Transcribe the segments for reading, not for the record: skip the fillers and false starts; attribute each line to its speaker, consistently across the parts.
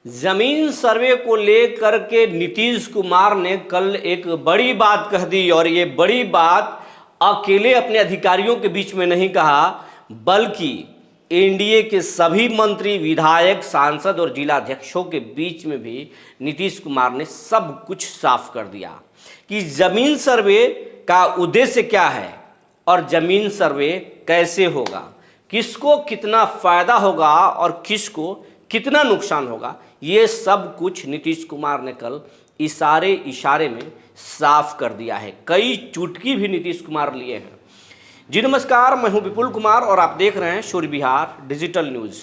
Speaker 1: जमीन सर्वे को लेकर के नीतीश कुमार ने कल एक बड़ी बात कह दी और ये बड़ी बात अकेले अपने अधिकारियों के बीच में नहीं कहा, बल्कि एनडीए के सभी मंत्री, विधायक, सांसद और जिलाध्यक्षों के बीच में भी नीतीश कुमार ने सब कुछ साफ कर दिया कि जमीन सर्वे का उद्देश्य क्या है और जमीन सर्वे कैसे होगा, किसको कितना फायदा होगा और किसको कितना नुकसान होगा। ये सब कुछ नीतीश कुमार ने कल इशारे में साफ कर दिया है। कई चुटकी भी नीतीश कुमार लिए हैं। जी नमस्कार, मैं हूं विपुल कुमार और आप देख रहे हैं सूर्य बिहार डिजिटल न्यूज़।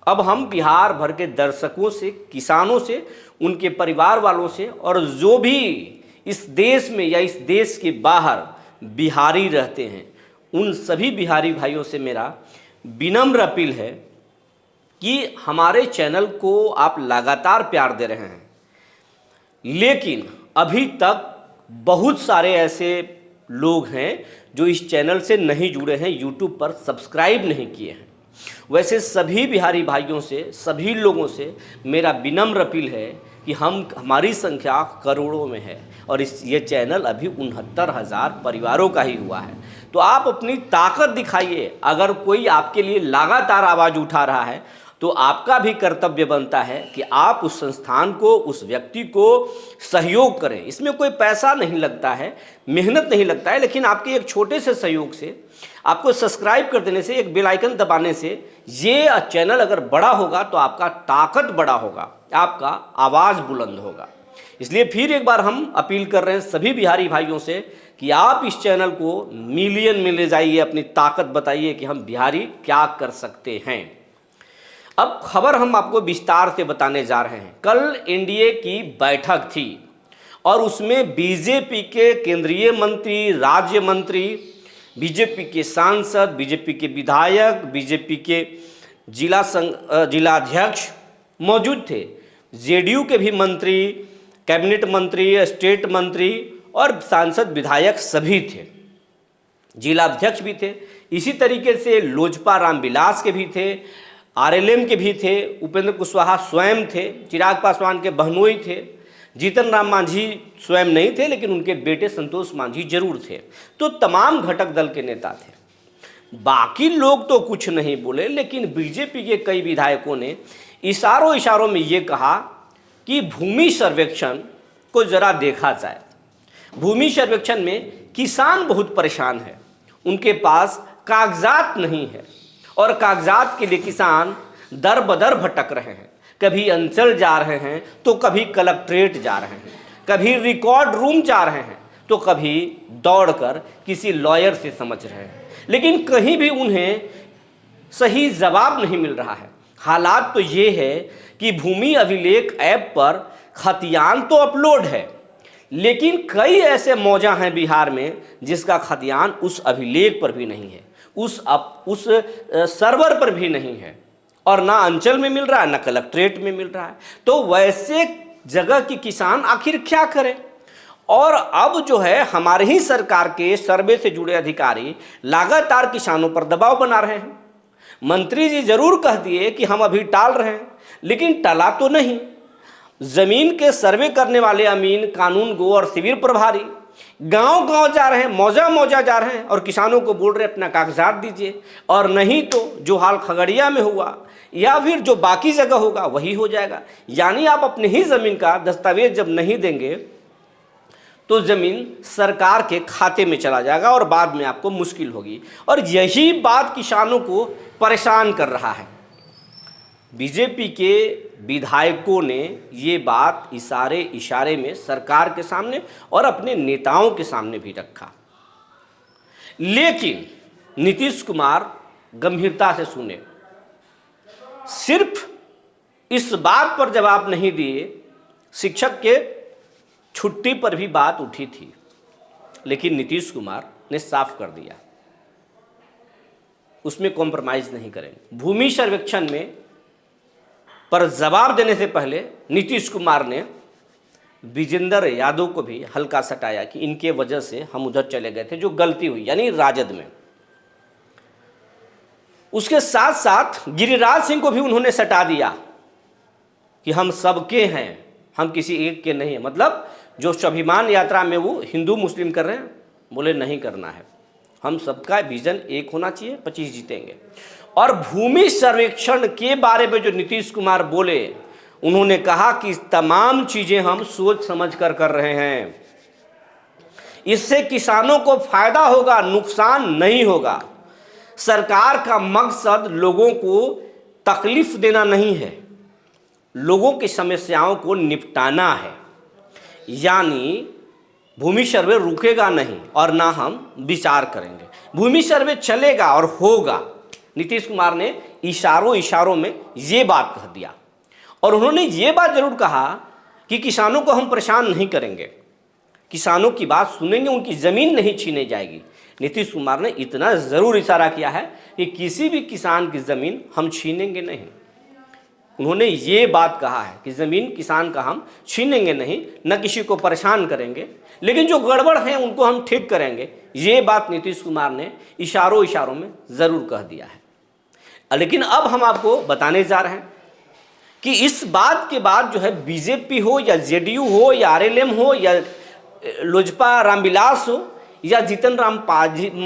Speaker 1: अब हम बिहार भर के दर्शकों से, किसानों से, उनके परिवार वालों से और जो भी इस देश में या इस देश के बाहर बिहारी रहते हैं, उन सभी बिहारी भाइयों से मेरा विनम्र अपील है कि हमारे चैनल को आप लगातार प्यार दे रहे हैं, लेकिन अभी तक बहुत सारे ऐसे लोग हैं जो इस चैनल से नहीं जुड़े हैं, यूट्यूब पर सब्सक्राइब नहीं किए हैं। वैसे सभी बिहारी भाइयों से, सभी लोगों से मेरा विनम्र अपील है कि हमारी संख्या करोड़ों में है और ये चैनल अभी 69,000 परिवारों का ही हुआ है। तो आप अपनी ताकत दिखाइए। अगर कोई आपके लिए लगातार आवाज़ उठा रहा है तो आपका भी कर्तव्य बनता है कि आप उस संस्थान को, उस व्यक्ति को सहयोग करें। इसमें कोई पैसा नहीं लगता है, मेहनत नहीं लगता है, लेकिन आपके एक छोटे से सहयोग से, आपको सब्सक्राइब कर देने से, एक बेल आइकन दबाने से ये चैनल अगर बड़ा होगा तो आपका ताकत बड़ा होगा, आपका आवाज़ बुलंद होगा। इसलिए फिर एक बार हम अपील कर रहे हैं सभी बिहारी भाइयों से कि आप इस चैनल को मिलियन में ले जाइए, अपनी ताकत बताइए कि हम बिहारी क्या कर सकते हैं। अब खबर हम आपको विस्तार से बताने जा रहे हैं। कल एनडीए की बैठक थी और उसमें बीजेपी के केंद्रीय मंत्री, राज्य मंत्री, बीजेपी के सांसद, बीजेपी के विधायक, बीजेपी के जिलाध्यक्ष मौजूद थे। जेडीयू के भी मंत्री, कैबिनेट मंत्री, स्टेट मंत्री और सांसद, विधायक सभी थे, जिलाध्यक्ष भी थे। इसी तरीके से लोजपा रामविलास के भी थे, आरएलएम के भी थे, उपेंद्र कुशवाहा स्वयं थे, चिराग पासवान के बहनोई थे, जीतन राम मांझी स्वयं नहीं थे लेकिन उनके बेटे संतोष मांझी जरूर थे। तो तमाम घटक दल के नेता थे। बाकी लोग तो कुछ नहीं बोले, लेकिन बीजेपी के कई विधायकों ने इशारों में ये कहा कि भूमि सर्वेक्षण को जरा देखा जाए। भूमि सर्वेक्षण में किसान बहुत परेशान है, उनके पास कागजात नहीं है और कागजात के लिए किसान दर बदर भटक रहे हैं। कभी अंचल जा रहे हैं तो कभी कलेक्ट्रेट जा रहे हैं, कभी रिकॉर्ड रूम जा रहे हैं तो कभी दौड़कर किसी लॉयर से समझ रहे हैं, लेकिन कहीं भी उन्हें सही जवाब नहीं मिल रहा है। हालात तो ये है कि भूमि अभिलेख ऐप पर खतियान तो अपलोड है, लेकिन कई ऐसे मौजा हैं बिहार में जिसका खतियान उस अभिलेख पर भी नहीं है, उस सर्वर पर भी नहीं है और ना अंचल में मिल रहा है, ना कलेक्ट्रेट में मिल रहा है। तो वैसे जगह की किसान आखिर क्या करें। और अब जो है हमारे ही सरकार के सर्वे से जुड़े अधिकारी लगातार किसानों पर दबाव बना रहे हैं। मंत्री जी जरूर कह दिए कि हम अभी टाल रहे हैं, लेकिन टला तो नहीं। जमीन के सर्वे करने वाले अमीन, कानून गो और शिविर प्रभारी गांव जा रहे हैं, मौजा जा रहे हैं और किसानों को बोल रहे अपना कागजात दीजिए, और नहीं तो जो हाल खगड़िया में हुआ या फिर जो बाकी जगह होगा वही हो जाएगा। यानी आप अपने ही ज़मीन का दस्तावेज जब नहीं देंगे तो ज़मीन सरकार के खाते में चला जाएगा और बाद में आपको मुश्किल होगी। और यही बात किसानों को परेशान कर रहा है। बीजेपी के विधायकों ने ये बात इशारे में सरकार के सामने और अपने नेताओं के सामने भी रखा, लेकिन नीतीश कुमार गंभीरता से सुने। सिर्फ इस बात पर जवाब नहीं दिए, शिक्षक के छुट्टी पर भी बात उठी थी, लेकिन नीतीश कुमार ने साफ कर दिया उसमें कॉम्प्रोमाइज़ नहीं करेंगे। भूमि सर्वेक्षण में पर जवाब देने से पहले नीतीश कुमार ने विजेंद्र यादव को भी हल्का सटाया कि इनके वजह से हम उधर चले गए थे, जो गलती हुई, यानी राजद में। उसके साथ साथ गिरिराज सिंह को भी उन्होंने सटा दिया कि हम सबके हैं, हम किसी एक के नहीं हैं। मतलब जो स्वाभिमान यात्रा में वो हिंदू मुस्लिम कर रहे हैं, बोले नहीं करना है, हम सबका विजन एक होना चाहिए, 25 जीतेंगे। और भूमि सर्वेक्षण के बारे में जो नीतीश कुमार बोले, उन्होंने कहा कि तमाम चीजें हम सोच समझ कर रहे हैं, इससे किसानों को फायदा होगा, नुकसान नहीं होगा। सरकार का मकसद लोगों को तकलीफ देना नहीं है, लोगों की समस्याओं को निपटाना है। यानी भूमि सर्वे रुकेगा नहीं और ना हम विचार करेंगे, भूमि सर्वे चलेगा और होगा। नीतीश कुमार ने इशारों में ये बात कह दिया। और उन्होंने ये बात जरूर कहा कि किसानों को हम परेशान नहीं करेंगे, किसानों की बात सुनेंगे, उनकी ज़मीन नहीं छीने जाएगी। नीतीश कुमार ने इतना ज़रूर इशारा किया है कि किसी भी किसान की ज़मीन हम छीनेंगे नहीं। उन्होंने ये बात कहा है कि ज़मीन किसान का हम छीनेंगे नहीं, न किसी को परेशान करेंगे, लेकिन जो गड़बड़ है उनको हम ठीक करेंगे। ये बात नीतीश कुमार ने इशारों में ज़रूर कह दिया है। लेकिन अब हम आपको बताने जा रहे हैं कि इस बात के बाद जो है बीजेपी हो या जेडीयू हो या आरएलएम हो या लोजपा रामविलास हो या जीतन राम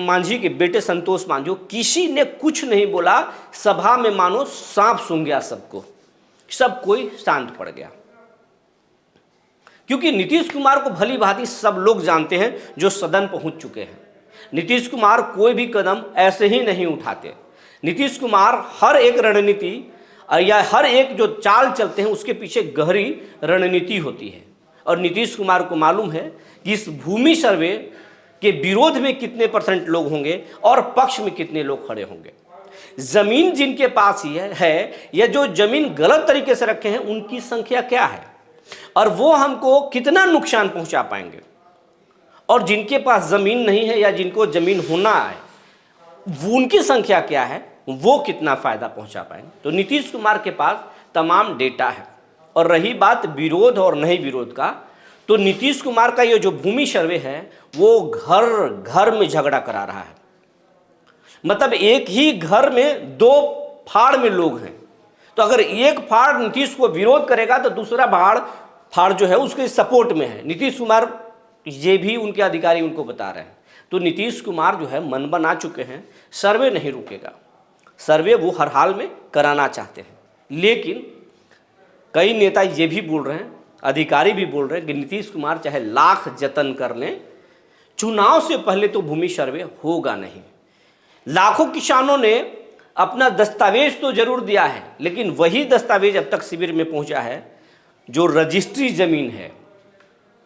Speaker 1: मांझी के बेटे संतोष मांझी हो, किसी ने कुछ नहीं बोला। सभा में मानो सांप सूंघ गया सबको, सब कोई शांत पड़ गया। क्योंकि नीतीश कुमार को भली भांति सब लोग जानते हैं जो सदन पहुंच चुके हैं। नीतीश कुमार कोई भी कदम ऐसे ही नहीं उठाते। नीतीश कुमार हर एक रणनीति या हर एक जो चाल चलते हैं उसके पीछे गहरी रणनीति होती है। और नीतीश कुमार को मालूम है कि इस भूमि सर्वे के विरोध में कितने % लोग होंगे और पक्ष में कितने लोग खड़े होंगे। जमीन जिनके पास ही है या जो जमीन गलत तरीके से रखे हैं उनकी संख्या क्या है और वो हमको कितना नुकसान पहुंचा पाएंगे, और जिनके पास जमीन नहीं है या जिनको जमीन होना है वो उनकी संख्या क्या है, वो कितना फायदा पहुंचा पाएंगे। तो नीतीश कुमार के पास तमाम डेटा है। और रही बात विरोध और नहीं विरोध का, तो नीतीश कुमार का ये जो भूमि सर्वे है वो घर घर में झगड़ा करा रहा है। मतलब एक ही घर में 2 फाड़ में लोग हैं, तो अगर एक फाड़ नीतीश को विरोध करेगा तो दूसरा फाड़ जो है उसके सपोर्ट में है। नीतीश कुमार ये भी उनके अधिकारी उनको बता रहे हैं। तो नीतीश कुमार जो है मन बना चुके हैं, सर्वे नहीं रुकेगा, सर्वे वो हर हाल में कराना चाहते हैं। लेकिन कई नेता ये भी बोल रहे हैं, अधिकारी भी बोल रहे हैं कि नीतीश कुमार चाहे लाख जतन कर लें, चुनाव से पहले तो भूमि सर्वे होगा नहीं। लाखों किसानों ने अपना दस्तावेज तो जरूर दिया है, लेकिन वही दस्तावेज अब तक शिविर में पहुंचा है जो रजिस्ट्री ज़मीन है,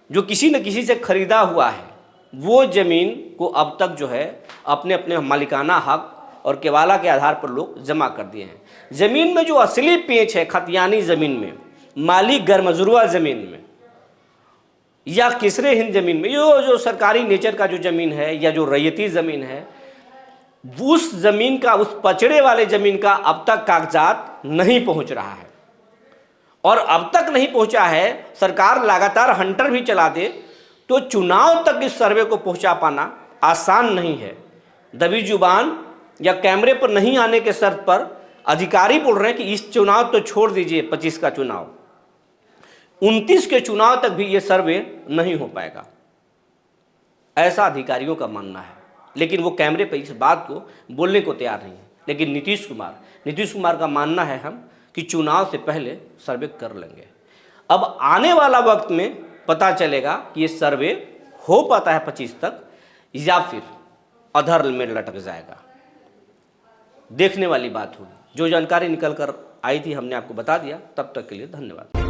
Speaker 1: जो किसी न किसी से खरीदा हुआ है, वो ज़मीन को अब तक जो है अपने अपने मालिकाना हक और केवाला के आधार पर लोग जमा कर दिए हैं। ज़मीन में जो असली पेच है खतियानी ज़मीन में, माली गरमजुरवा ज़मीन में या किसरे हिंद ज़मीन में, जो सरकारी नेचर का जो ज़मीन है या जो रैयती ज़मीन है, उस ज़मीन का, उस पचड़े वाले ज़मीन का अब तक कागजात नहीं पहुंच रहा है। और अब तक नहीं पहुंचा है, सरकार लगातार हंटर भी चला दे तो चुनाव तक इस सर्वे को पहुंचा पाना आसान नहीं है। दबी जुबान या कैमरे पर नहीं आने के शर्त पर अधिकारी बोल रहे हैं कि इस चुनाव तो छोड़ दीजिए, 25 का चुनाव, 29 के चुनाव तक भी ये सर्वे नहीं हो पाएगा, ऐसा अधिकारियों का मानना है। लेकिन वो कैमरे पर इस बात को बोलने को तैयार नहीं है। लेकिन नीतीश कुमार का मानना है हम कि चुनाव से पहले सर्वे कर लेंगे। अब आने वाला वक्त में पता चलेगा कि ये सर्वे हो पाता है 25 तक या फिर अधर में लटक जाएगा। देखने वाली बात होगी। जो जानकारी निकल कर आई थी हमने आपको बता दिया। तब तक के लिए धन्यवाद।